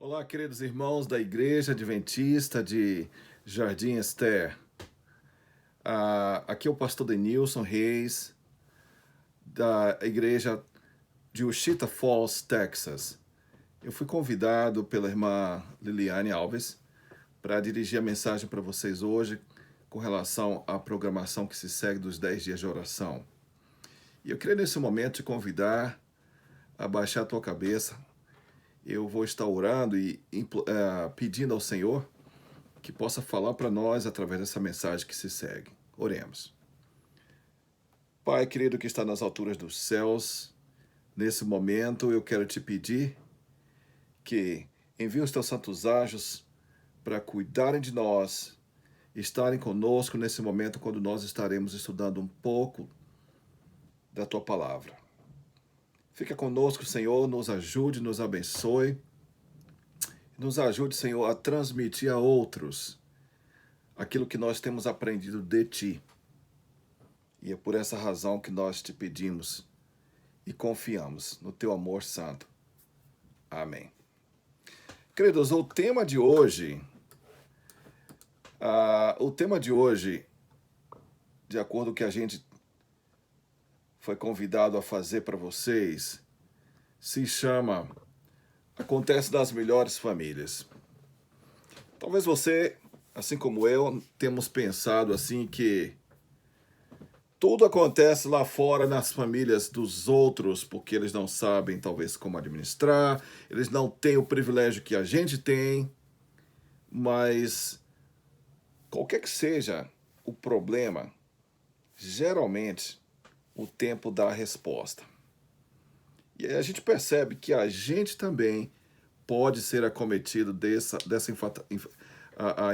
Olá, queridos irmãos da Igreja Adventista de Jardim Esther. Aqui é o pastor Denilson Reis, da Igreja de Wichita Falls, Texas. Eu fui convidado pela irmã Liliane Alves para dirigir a mensagem para vocês hoje com relação à programação que se segue dos 10 dias de oração. E eu queria nesse momento te convidar a baixar a tua cabeça. Eu vou estar orando e pedindo ao Senhor que possa falar para nós através dessa mensagem que se segue. Oremos. Pai querido que está nas alturas dos céus, nesse momento eu quero te pedir que envie os teus santos anjos para cuidarem de nós, estarem conosco nesse momento quando nós estaremos estudando um pouco da tua palavra. Fica conosco, Senhor, nos ajude, nos abençoe. Nos ajude, Senhor, a transmitir a outros aquilo que nós temos aprendido de Ti. E é por essa razão que nós te pedimos e confiamos no Teu amor santo. Amém. Queridos, o tema de hoje, de acordo com o que a gente foi convidado a fazer para vocês, se chama Acontece nas Melhores Famílias. Talvez você, assim como eu, temos pensado assim que tudo acontece lá fora nas famílias dos outros, porque eles não sabem talvez como administrar, eles não têm o privilégio que a gente tem, mas qualquer que seja o problema, geralmente o tempo dá a resposta. E aí a gente percebe que a gente também pode ser acometido dessa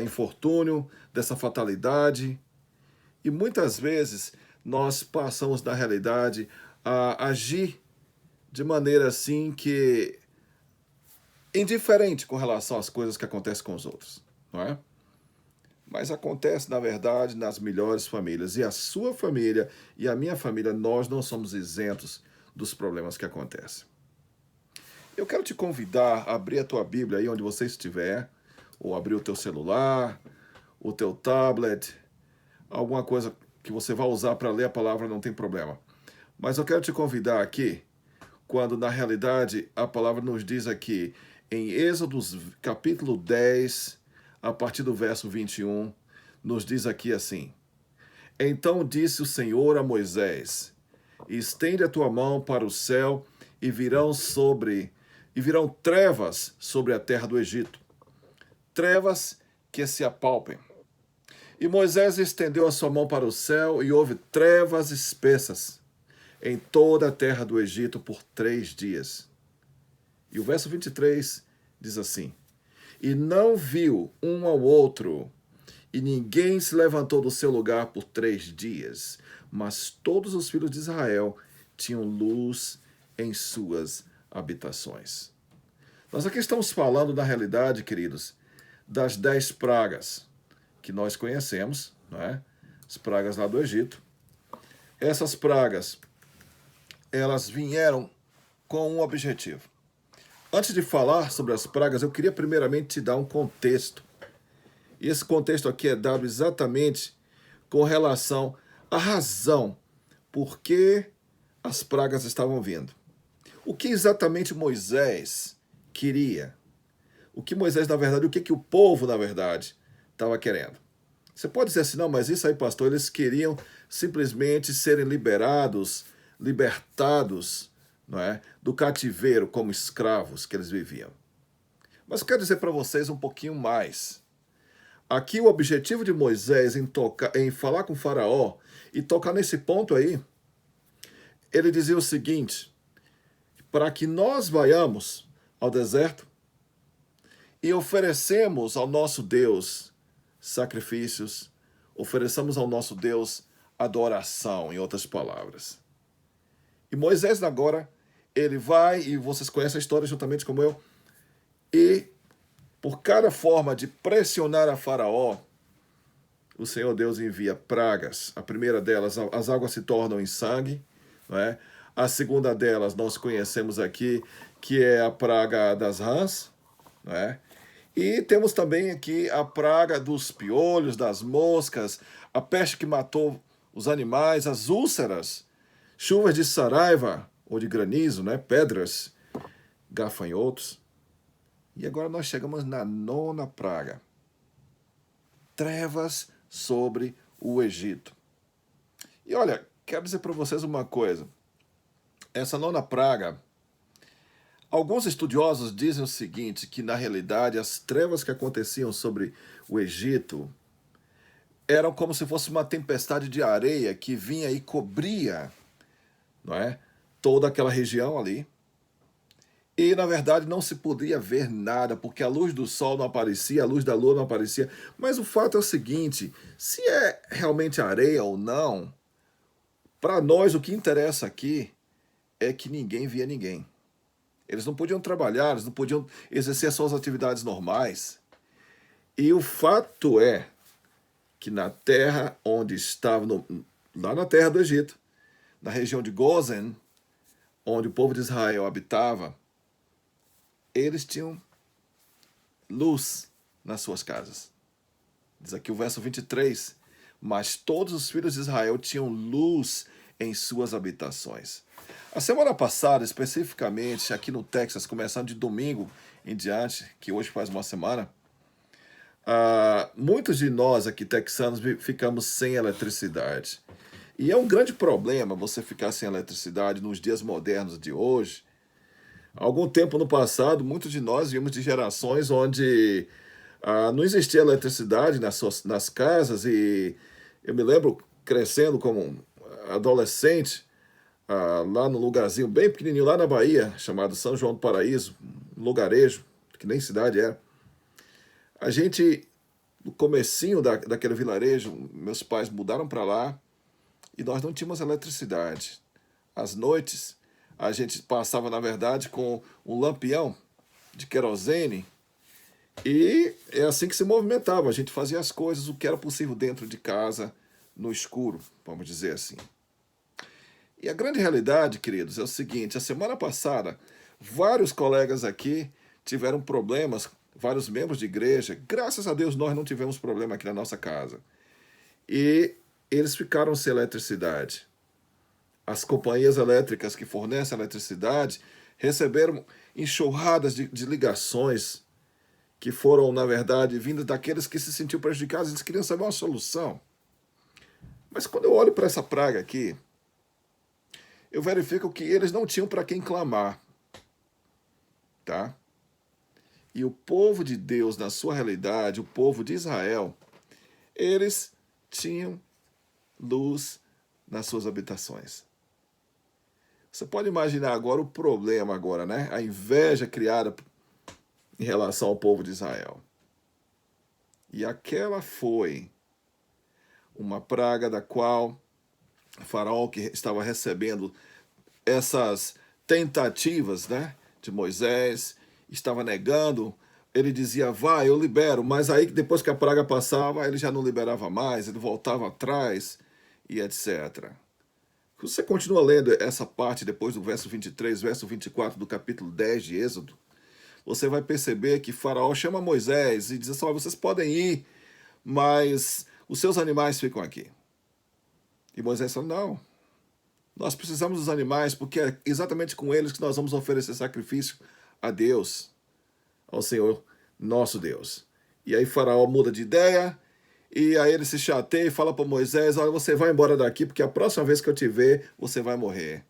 infortúnio, dessa fatalidade. E muitas vezes nós passamos, na realidade, a agir de maneira assim que indiferente com relação às coisas que acontecem com os outros, não é? Mas acontece, na verdade, nas melhores famílias. E a sua família e a minha família, nós não somos isentos dos problemas que acontecem. Eu quero te convidar a abrir a tua Bíblia aí onde você estiver, ou abrir o teu celular, o teu tablet, alguma coisa que você vai usar para ler a palavra, não tem problema. Mas eu quero te convidar aqui, quando na realidade a palavra nos diz aqui, em Êxodo capítulo 10, a partir do verso 21, nos diz aqui assim: Então disse o Senhor a Moisés: Estende a tua mão para o céu e virão trevas sobre a terra do Egito, trevas que se apalpem. E Moisés estendeu a sua mão para o céu e houve trevas espessas em toda a terra do Egito por 3 dias. E o verso 23 diz assim: E não viu um ao outro, e ninguém se levantou do seu lugar por 3 dias, mas todos os filhos de Israel tinham luz em suas habitações. Nós aqui estamos falando, na realidade, queridos, das 10 pragas que nós conhecemos, não é? As pragas lá do Egito. Essas pragas, elas vieram com um objetivo. Antes de falar sobre as pragas, eu queria primeiramente te dar um contexto. E esse contexto aqui é dado exatamente com relação à razão por que as pragas estavam vindo. O que exatamente Moisés queria? O que Moisés, na verdade, o que o povo, na verdade, estava querendo? Você pode dizer assim, não, mas isso aí, pastor, eles queriam simplesmente serem libertados, não é, do cativeiro como escravos que eles viviam. Mas eu quero dizer para vocês um pouquinho mais. Aqui o objetivo de Moisés em falar com Faraó e tocar nesse ponto aí, ele dizia o seguinte: para que nós vayamos ao deserto e oferecemos ao nosso Deus sacrifícios, ofereçamos ao nosso Deus adoração, em outras palavras. E Moisés agora, ele vai, e vocês conhecem a história juntamente como eu, e por cada forma de pressionar a Faraó, o Senhor Deus envia pragas. A primeira delas, as águas se tornam em sangue, não é? A segunda delas, nós conhecemos aqui, que é a praga das rãs. não é? E temos também aqui a praga dos piolhos, das moscas, a peste que matou os animais, as úlceras, chuvas de saraiva ou de granizo, né? Pedras, gafanhotos. E agora nós chegamos na nona praga. Trevas sobre o Egito. E olha, quero dizer para vocês uma coisa. Essa nona praga, alguns estudiosos dizem o seguinte, que na realidade as trevas que aconteciam sobre o Egito eram como se fosse uma tempestade de areia que vinha e cobria, não é, toda aquela região ali. E, na verdade, não se podia ver nada, porque a luz do sol não aparecia, a luz da lua não aparecia. Mas o fato é o seguinte, se é realmente areia ou não, para nós o que interessa aqui é que ninguém via ninguém. Eles não podiam trabalhar, eles não podiam exercer as suas atividades normais. E o fato é que na terra onde estavam, lá na terra do Egito, na região de Gozen, onde o povo de Israel habitava, eles tinham luz nas suas casas. Diz aqui o verso 23, mas todos os filhos de Israel tinham luz em suas habitações. A semana passada, especificamente aqui no Texas, começando de domingo em diante, que hoje faz uma semana, muitos de nós aqui texanos ficamos sem eletricidade. E é um grande problema você ficar sem eletricidade nos dias modernos de hoje. Há algum tempo no passado, muitos de nós vimos de gerações onde não existia eletricidade nas casas, e eu me lembro crescendo como adolescente, lá num lugarzinho bem pequenininho, lá na Bahia, chamado São João do Paraíso, um lugarejo, que nem cidade é. A gente, no comecinho daquele vilarejo, meus pais mudaram para lá e nós não tínhamos eletricidade. Às noites, a gente passava, na verdade, com um lampião de querosene e é assim que se movimentava. A gente fazia as coisas, o que era possível dentro de casa, no escuro, vamos dizer assim. E a grande realidade, queridos, é o seguinte: a semana passada, vários colegas aqui tiveram problemas, vários membros de igreja. Graças a Deus, nós não tivemos problema aqui na nossa casa. E eles ficaram sem eletricidade. As companhias elétricas que fornecem eletricidade receberam enxurradas de ligações que foram, na verdade, vindas daqueles que se sentiam prejudicados. Eles queriam saber uma solução. Mas quando eu olho para essa praga aqui, eu verifico que eles não tinham para quem clamar, tá? E o povo de Deus, na sua realidade, o povo de Israel, eles tinham luz nas suas habitações. Você pode imaginar agora o problema agora, né? A inveja criada em relação ao povo de Israel. E aquela foi uma praga da qual o faraó, que estava recebendo essas tentativas, né, de Moisés, estava negando. Ele dizia, vai, eu libero, mas aí depois que a praga passava, ele já não liberava mais, ele voltava atrás e etc. Você continua lendo essa parte depois do verso 23, verso 24 do capítulo 10 de Êxodo, você vai perceber que Faraó chama Moisés e diz assim, vocês podem ir, mas os seus animais ficam aqui. E Moisés fala, não, nós precisamos dos animais porque é exatamente com eles que nós vamos oferecer sacrifício a Deus, ao Senhor nosso Deus. E aí Faraó muda de ideia, e aí ele se chateia e fala para Moisés, olha, você vai embora daqui porque a próxima vez que eu te ver, você vai morrer.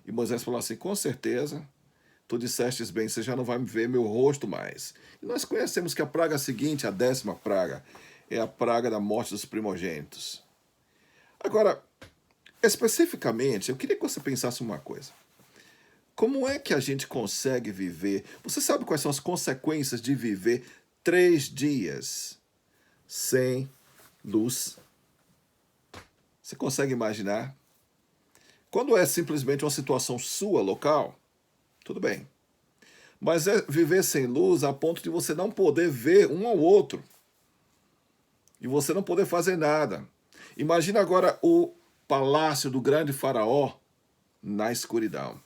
E Moisés falou assim, com certeza, tu dissestes bem, você já não vai me ver meu rosto mais. E nós conhecemos que a praga seguinte, a 10ª praga, é a praga da morte dos primogênitos. Agora, especificamente, eu queria que você pensasse uma coisa. Como é que a gente consegue viver? Você sabe quais são as consequências de viver 3 dias sem luz? Você consegue imaginar? Quando é simplesmente uma situação sua, local, tudo bem. Mas é viver sem luz a ponto de você não poder ver um ao outro. E você não poder fazer nada. Imagina agora o palácio do grande faraó na escuridão.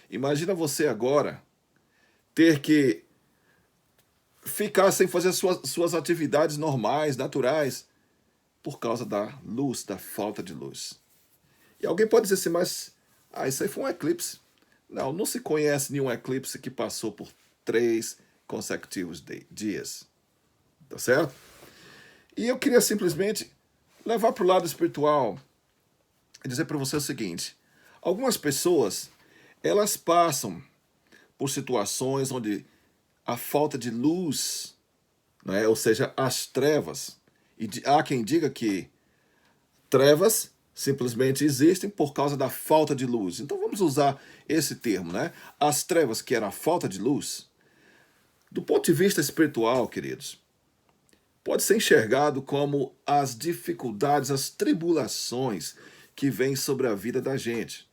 Imagina você agora ter que ficar sem fazer suas atividades normais, naturais, por causa da luz, da falta de luz. E alguém pode dizer assim, mas isso aí foi um eclipse. Não, não se conhece nenhum eclipse que passou por 3 consecutivos dias. Tá certo? E eu queria simplesmente levar para o lado espiritual e dizer para você o seguinte: algumas pessoas, elas passam por situações onde a falta de luz, né, ou seja, as trevas, e há quem diga que trevas simplesmente existem por causa da falta de luz. Então vamos usar esse termo, né? As trevas, que era a falta de luz. Do ponto de vista espiritual, queridos, pode ser enxergado como as dificuldades, as tribulações que vêm sobre a vida da gente.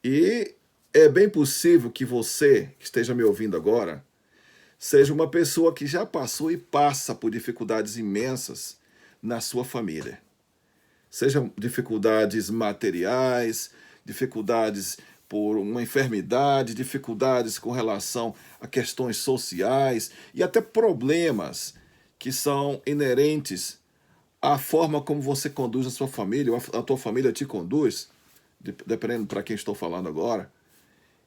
E é bem possível que você, que esteja me ouvindo agora, seja uma pessoa que já passou e passa por dificuldades imensas na sua família. Sejam dificuldades materiais, dificuldades por uma enfermidade, dificuldades com relação a questões sociais e até problemas que são inerentes à forma como você conduz a sua família, ou a tua família te conduz, dependendo para quem estou falando agora.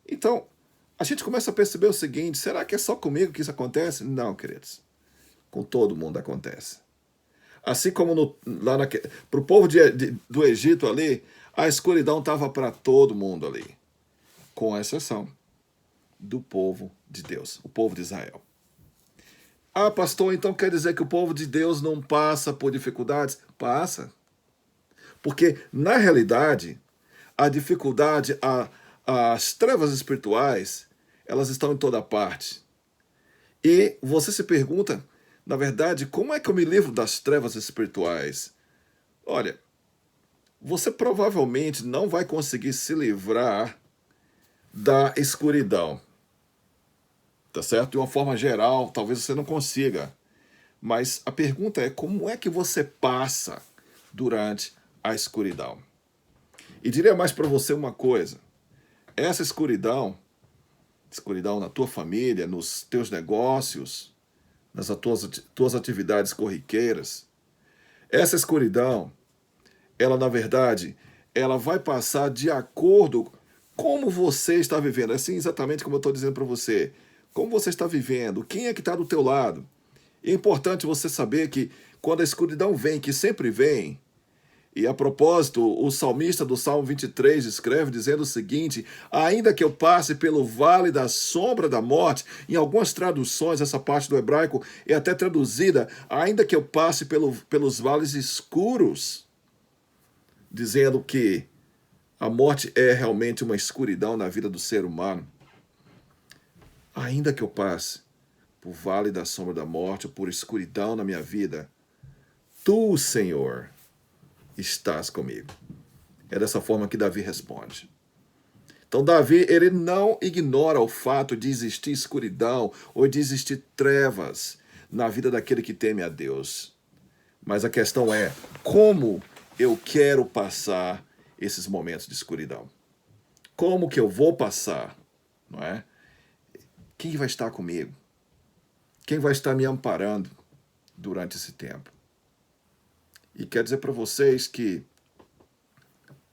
Então, a gente começa a perceber o seguinte: será que é só comigo que isso acontece? Não, queridos. Com todo mundo acontece. Assim como para o povo do Egito ali, a escuridão estava para todo mundo ali, com exceção do povo de Deus, o povo de Israel. Ah, pastor, então quer dizer que o povo de Deus não passa por dificuldades? Passa. Porque, na realidade, a dificuldade, as trevas espirituais, elas estão em toda parte. E você se pergunta, na verdade, como é que eu me livro das trevas espirituais? Olha, você provavelmente não vai conseguir se livrar da escuridão. Tá certo? De uma forma geral, talvez você não consiga. Mas a pergunta é: como é que você passa durante a escuridão? E diria mais para você uma coisa: essa escuridão na tua família, nos teus negócios, nas tuas atividades corriqueiras, essa escuridão, ela na verdade, ela vai passar de acordo como você está vivendo. É assim exatamente como eu estou dizendo para você. Como você está vivendo, quem é que está do teu lado. É importante você saber que quando a escuridão vem, que sempre vem, e a propósito, o salmista do Salmo 23 escreve dizendo o seguinte: ainda que eu passe pelo vale da sombra da morte, em algumas traduções essa parte do hebraico é até traduzida, ainda que eu passe pelos vales escuros, dizendo que a morte é realmente uma escuridão na vida do ser humano. Ainda que eu passe por vale da sombra da morte, ou por escuridão na minha vida, tu, Senhor, estás comigo. É dessa forma que Davi responde. Então Davi, ele não ignora o fato de existir escuridão ou de existir trevas na vida daquele que teme a Deus. Mas a questão é: como eu quero passar esses momentos de escuridão? Como que eu vou passar? Não é? Quem vai estar comigo? Quem vai estar me amparando durante esse tempo? E quero dizer para vocês que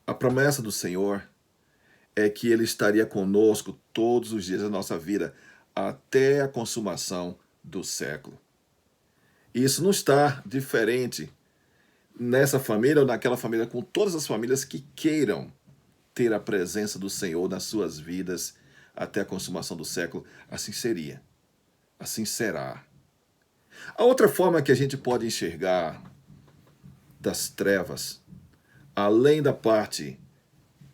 a promessa do Senhor é que Ele estaria conosco todos os dias da nossa vida, até a consumação do século. E isso não está diferente nessa família ou naquela família, com todas as famílias que queiram ter a presença do Senhor nas suas vidas até a consumação do século. Assim seria. Assim será. A outra forma que a gente pode enxergar das trevas, além da parte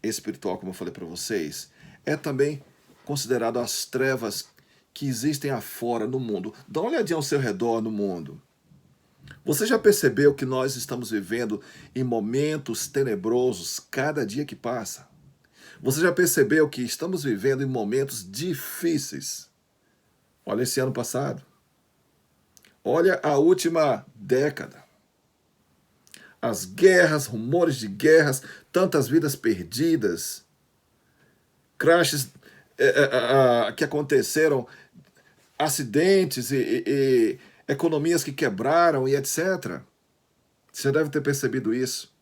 espiritual, como eu falei para vocês, é também considerado as trevas que existem afora no mundo. Dá uma olhadinha ao seu redor no mundo. Você já percebeu que nós estamos vivendo em momentos tenebrosos cada dia que passa? Você já percebeu que estamos vivendo em momentos difíceis? Olha esse ano passado. Olha a última década. As guerras, rumores de guerras, tantas vidas perdidas, crashes que aconteceram acidentes e economias que quebraram e etc. Você deve ter percebido isso.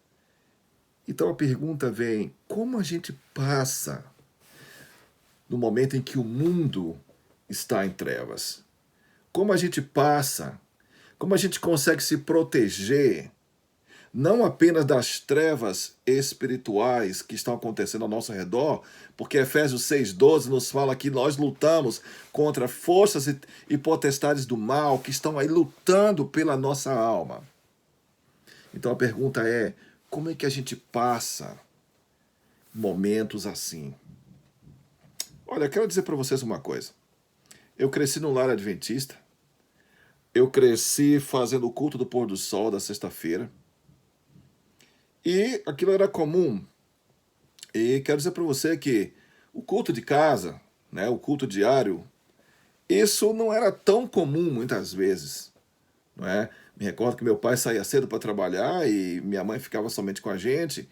Então a pergunta vem: como a gente passa no momento em que o mundo está em trevas? Como a gente passa? Como a gente consegue se proteger, não apenas das trevas espirituais que estão acontecendo ao nosso redor, porque Efésios 6,12 nos fala que nós lutamos contra forças e potestades do mal que estão aí lutando pela nossa alma. Então a pergunta é: como é que a gente passa momentos assim? Olha, eu quero dizer para vocês uma coisa. Eu cresci num lar adventista. Eu cresci fazendo o culto do pôr do sol da sexta-feira. E aquilo era comum. E quero dizer para você que o culto de casa, né, o culto diário, isso não era tão comum muitas vezes, não é? Me recordo que meu pai saía cedo para trabalhar e minha mãe ficava somente com a gente.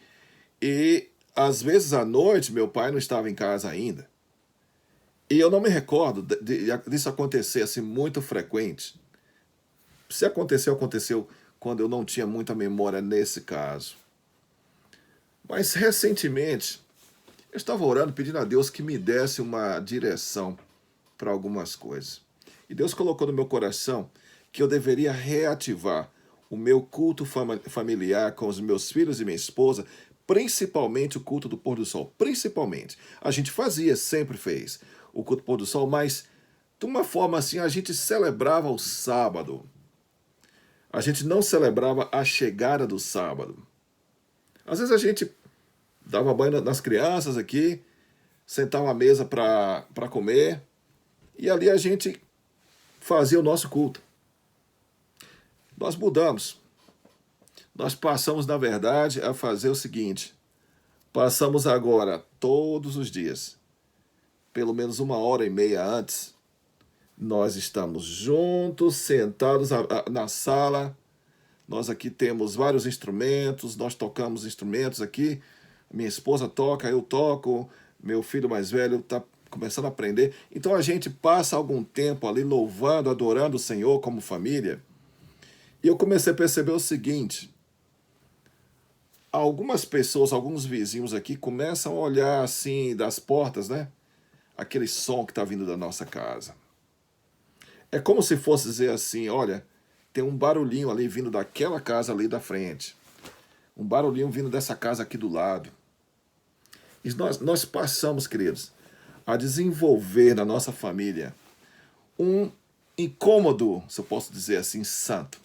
E às vezes à noite meu pai não estava em casa ainda. E eu não me recordo disso acontecer assim muito frequente. Se aconteceu, aconteceu quando eu não tinha muita memória nesse caso. Mas recentemente, eu estava orando pedindo a Deus que me desse uma direção para algumas coisas. E Deus colocou no meu coração que eu deveria reativar o meu culto familiar com os meus filhos e minha esposa, principalmente o culto do pôr do sol. Principalmente. A gente fazia, sempre fez o culto do pôr do sol, mas de uma forma assim, a gente celebrava o sábado. A gente não celebrava a chegada do sábado. Às vezes a gente dava banho nas crianças aqui, sentava à mesa para comer, e ali a gente fazia o nosso culto. Nós mudamos. Nós passamos, na verdade, a fazer o seguinte: passamos agora, todos os dias, pelo menos 1h30 antes, nós estamos juntos, sentados na sala. Nós aqui temos vários instrumentos, nós tocamos instrumentos aqui. Minha esposa toca, eu toco, meu filho mais velho está começando a aprender. Então a gente passa algum tempo ali louvando, adorando o Senhor como família. E eu comecei a perceber o seguinte: algumas pessoas, alguns vizinhos aqui começam a olhar assim das portas, né? Aquele som que está vindo da nossa casa. É como se fosse dizer assim: olha, tem um barulhinho ali vindo daquela casa ali da frente. Um barulhinho vindo dessa casa aqui do lado. E nós passamos, queridos, a desenvolver na nossa família um incômodo, se eu posso dizer assim, santo.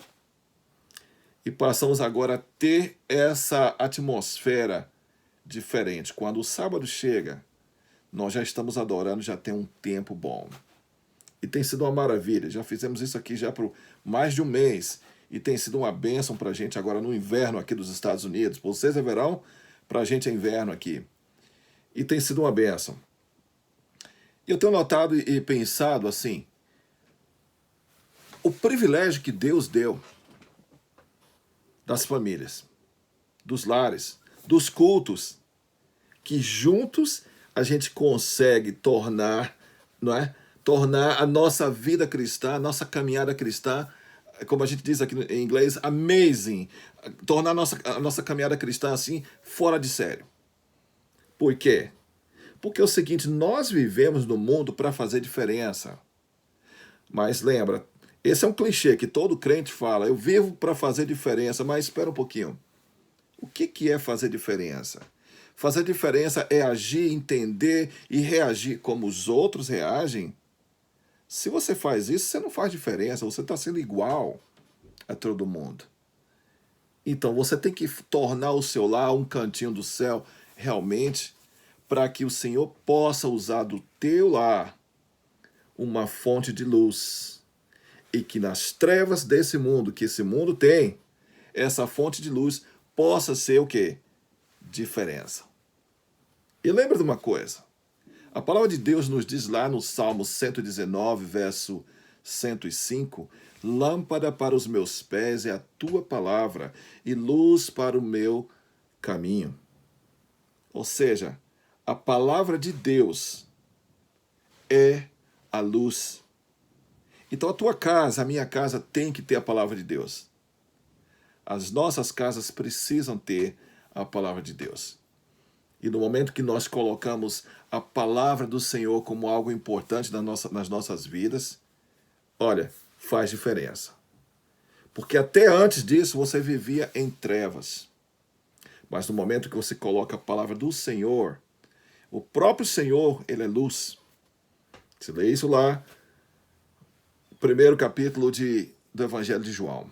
E passamos agora a ter essa atmosfera diferente. Quando o sábado chega, nós já estamos adorando, já tem um tempo bom. E tem sido uma maravilha. Já fizemos isso aqui já por mais de um mês. E tem sido uma bênção para a gente agora no inverno aqui dos Estados Unidos. Para vocês é verão, para a gente é inverno aqui. E tem sido uma bênção. E eu tenho notado e pensado assim: o privilégio que Deus deu das famílias, dos lares, dos cultos, que juntos a gente consegue tornar, não é? Tornar a nossa vida cristã, a nossa caminhada cristã, como a gente diz aqui em inglês, amazing. Tornar a nossa caminhada cristã assim, fora de sério. Por quê? Porque é o seguinte: nós vivemos no mundo para fazer diferença. Mas lembra, esse é um clichê que todo crente fala: eu vivo para fazer diferença. Mas espera um pouquinho. O que é fazer diferença? Fazer diferença é agir, entender e reagir como os outros reagem. Se você faz isso, você não faz diferença, você está sendo igual a todo mundo. Então você tem que tornar o seu lar um cantinho do céu realmente, para que o Senhor possa usar do teu lar uma fonte de luz. E que nas trevas desse mundo, que esse mundo tem, essa fonte de luz possa ser o quê? Diferença. E lembra de uma coisa: a palavra de Deus nos diz lá no Salmo 119, verso 105, lâmpada para os meus pés é a tua palavra e luz para o meu caminho. Ou seja, a palavra de Deus é a luz. Então a tua casa, a minha casa tem que ter a palavra de Deus. As nossas casas precisam ter a palavra de Deus. E no momento que nós colocamos a palavra do Senhor como algo importante nas nossas vidas, olha, faz diferença. Porque até antes disso você vivia em trevas. Mas no momento que você coloca a palavra do Senhor, o próprio Senhor, ele é luz. Você lê isso lá, primeiro capítulo do Evangelho de João.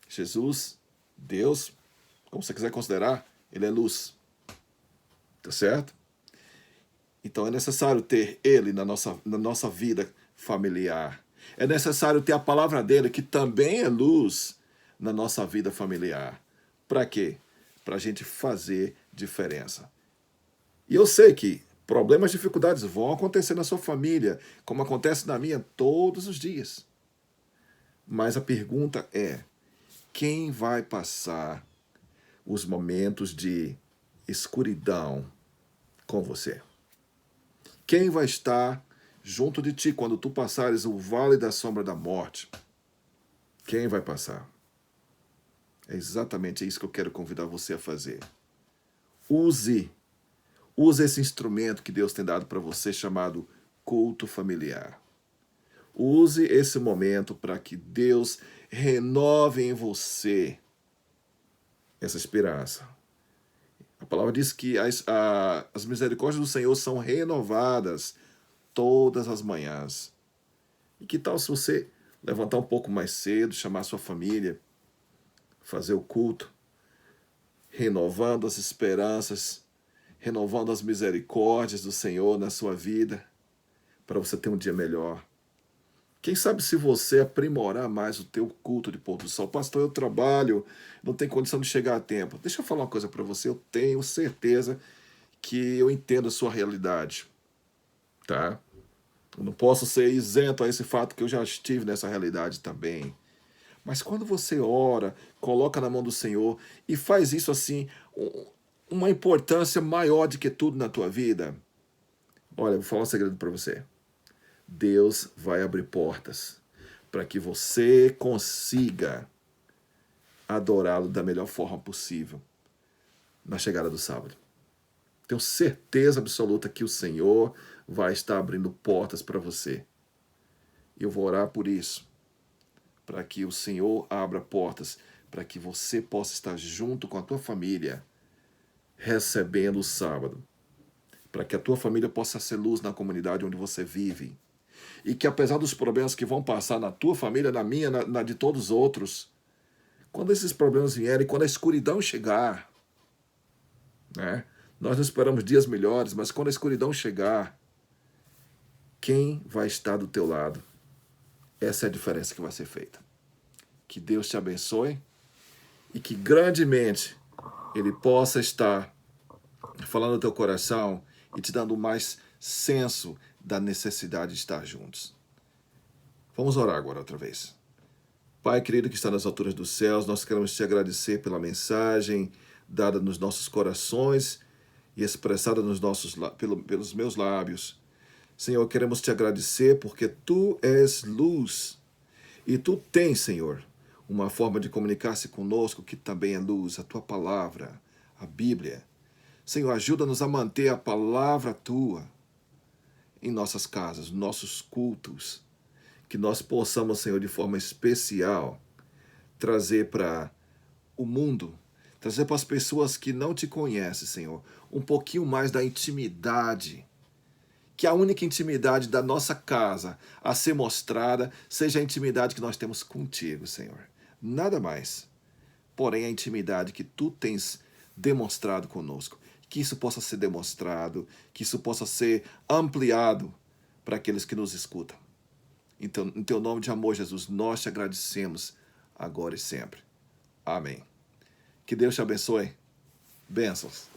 Jesus, Deus, como você quiser considerar, ele é luz. Tá certo? Então é necessário ter ele na nossa vida familiar. É necessário ter a palavra dele, que também é luz, na nossa vida familiar. Para quê? Para a gente fazer diferença. E eu sei que problemas, dificuldades vão acontecer na sua família, como acontece na minha todos os dias. Mas a pergunta é: quem vai passar os momentos de escuridão com você? Quem vai estar junto de ti quando tu passares o vale da sombra da morte? Quem vai passar? É exatamente isso que eu quero convidar você a fazer. Use esse instrumento que Deus tem dado para você, chamado culto familiar. Use esse momento para que Deus renove em você essa esperança. A palavra diz que as misericórdias do Senhor são renovadas todas as manhãs. E que tal se você levantar um pouco mais cedo, chamar sua família, fazer o culto, renovando as esperanças, renovando as misericórdias do Senhor na sua vida, para você ter um dia melhor. Quem sabe se você aprimorar mais o teu culto de pôr do sol. Pastor, eu trabalho, não tenho condição de chegar a tempo. Deixa eu falar uma coisa para você, eu tenho certeza que eu entendo a sua realidade, tá? Eu não posso ser isento a esse fato que eu já estive nessa realidade também. Mas quando você ora, coloca na mão do Senhor e faz isso assim, uma importância maior do que tudo na tua vida, olha, eu vou falar um segredo para você. Deus vai abrir portas para que você consiga adorá-lo da melhor forma possível na chegada do sábado. Tenho certeza absoluta que o Senhor vai estar abrindo portas para você. Eu vou orar por isso, para que o Senhor abra portas, para que você possa estar junto com a tua família, recebendo o sábado, para que a tua família possa ser luz na comunidade onde você vive, e que apesar dos problemas que vão passar na tua família, na minha, na de todos os outros, quando esses problemas vierem, quando a escuridão chegar, né? Nós não esperamos dias melhores, mas quando a escuridão chegar, quem vai estar do teu lado? Essa é a diferença que vai ser feita. Que Deus te abençoe e que grandemente Ele possa estar falando no teu coração e te dando mais senso da necessidade de estar juntos. Vamos orar agora outra vez. Pai querido que está nas alturas dos céus, nós queremos te agradecer pela mensagem dada nos nossos corações e expressada pelos meus lábios. Senhor, queremos te agradecer porque Tu és luz e Tu tens, Senhor, uma forma de comunicar-se conosco que também é luz, a Tua palavra, a Bíblia. Senhor, ajuda-nos a manter a palavra Tua em nossas casas, nossos cultos, que nós possamos, Senhor, de forma especial, trazer para o mundo, trazer para as pessoas que não Te conhecem, Senhor, um pouquinho mais da intimidade, que a única intimidade da nossa casa a ser mostrada seja a intimidade que nós temos contigo, Senhor. Nada mais. Porém, a intimidade que Tu tens demonstrado conosco. Que isso possa ser demonstrado, que isso possa ser ampliado para aqueles que nos escutam. Então, em Teu nome de amor, Jesus, nós Te agradecemos agora e sempre. Amém. Que Deus te abençoe. Bênçãos.